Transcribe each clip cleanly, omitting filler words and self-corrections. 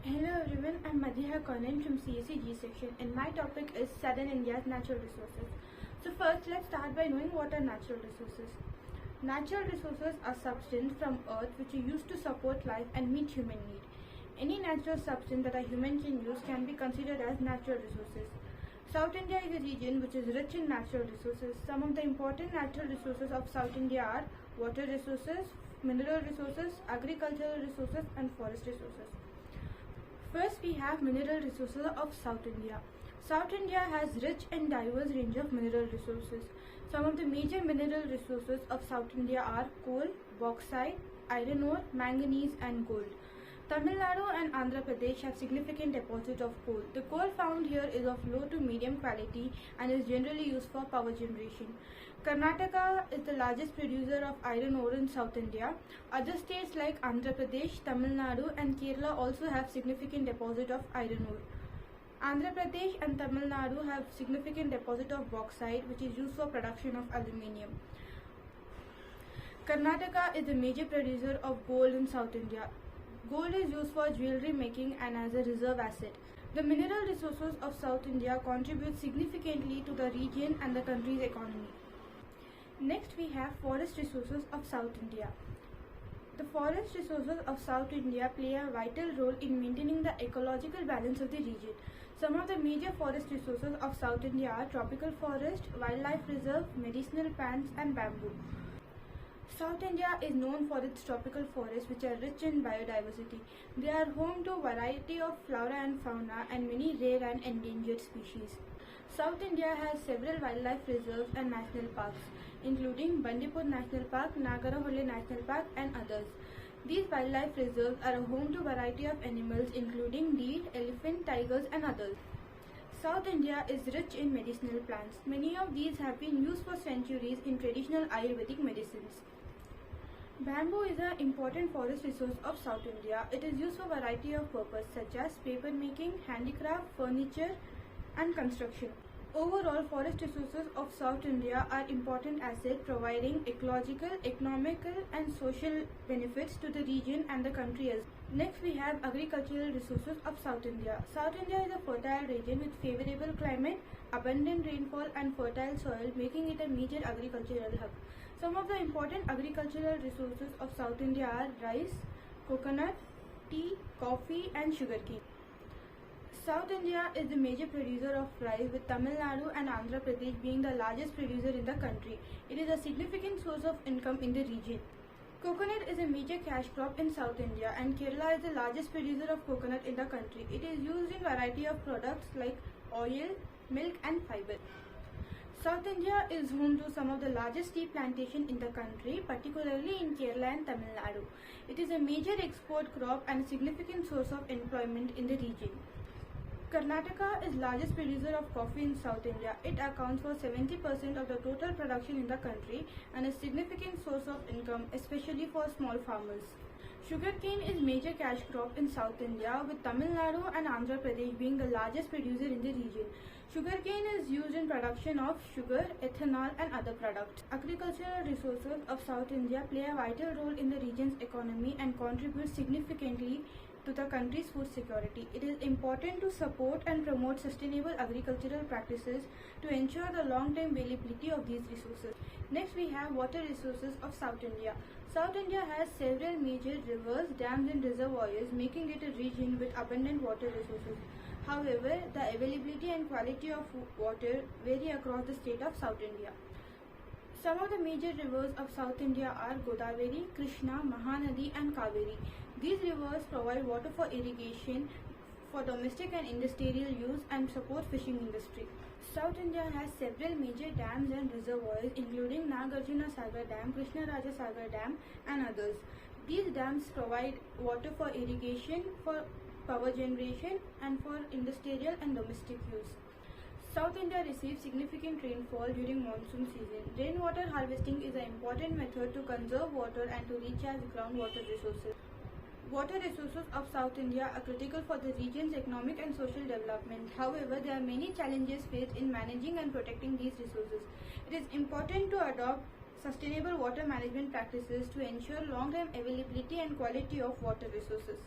Hello everyone, I'm Madhya Conan from CSE section and my topic is Southern India's natural resources. So first let's start by knowing what are natural resources. Natural resources are substances from earth which are used to support life and meet human need. Any natural substance that a human can use can be considered as natural resources. South India is a region which is rich in natural resources. Some of the important natural resources of South India are water resources, mineral resources, agricultural resources and forest resources. First, we have mineral resources of South India. South India has rich and diverse range of mineral resources. Some of the major mineral resources of South India are coal, bauxite, iron ore, manganese and gold. Tamil Nadu and Andhra Pradesh have significant deposits of coal. The coal found here is of low to medium quality and is generally used for power generation. Karnataka is the largest producer of iron ore in South India. Other states like Andhra Pradesh, Tamil Nadu and Kerala also have significant deposit of iron ore. Andhra Pradesh and Tamil Nadu have significant deposit of bauxite which is used for production of aluminium. Karnataka is the major producer of gold in South India. Gold is used for jewelry making and as a reserve asset. The mineral resources of South India contribute significantly to the region and the country's economy. Next, we have forest resources of South India. The forest resources of South India play a vital role in maintaining the ecological balance of the region. Some of the major forest resources of South India are tropical forest, wildlife reserve, medicinal plants and bamboo. South India is known for its tropical forests which are rich in biodiversity. They are home to a variety of flora and fauna and many rare and endangered species. South India has several wildlife reserves and national parks, including Bandipur National Park, Nagaraholle National Park and others. These wildlife reserves are a home to a variety of animals including deer, elephant, tigers and others. South India is rich in medicinal plants. Many of these have been used for centuries in traditional Ayurvedic medicines. Bamboo is an important forest resource of South India. It is used for a variety of purposes such as paper making, handicraft, furniture and construction. Overall, forest resources of South India are important assets providing ecological, economical and social benefits to the region and the country as well. Next, we have agricultural resources of South India. South India is a fertile region with favorable climate, abundant rainfall and fertile soil, making it a major agricultural hub. Some of the important agricultural resources of South India are rice, coconut, tea, coffee and sugarcane. South India is the major producer of rice with Tamil Nadu and Andhra Pradesh being the largest producer in the country. It is a significant source of income in the region. Coconut is a major cash crop in South India and Kerala is the largest producer of coconut in the country. It is used in a variety of products like oil, milk and fiber. South India is home to some of the largest tea plantations in the country, particularly in Kerala and Tamil Nadu. It is a major export crop and a significant source of employment in the region. Karnataka is largest producer of coffee in South India. It accounts for 70% of the total production in the country and a significant source of income, especially for small farmers. Sugarcane is major cash crop in South India with Tamil Nadu and Andhra Pradesh being the largest producer in the region. Sugarcane is used in production of sugar, ethanol and other products. Agricultural resources of South India play a vital role in the region's economy and contribute significantly to the country's food security. It is important to support and promote sustainable agricultural practices to ensure the long-term availability of these resources. Next, we have water resources of South India. South India has several major rivers, dams and reservoirs, making it a region with abundant water resources. However, the availability and quality of water vary across the state of South India. Some of the major rivers of South India are Godavari, Krishna, Mahanadi and Kaveri. These rivers provide water for irrigation, for domestic and industrial use and support fishing industry. South India has several major dams and reservoirs including Nagarjuna Sagar Dam, Krishna Raja Sagar Dam and others. These dams provide water for irrigation, for power generation and for industrial and domestic use. South India receives significant rainfall during monsoon season. Rainwater harvesting is an important method to conserve water and to recharge groundwater resources. Water resources of South India are critical for the region's economic and social development. However, there are many challenges faced in managing and protecting these resources. It is important to adopt sustainable water management practices to ensure long-term availability and quality of water resources.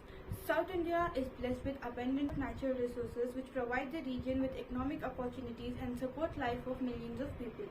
South India is blessed with abundant natural resources which provide the region with economic opportunities and support life of millions of people.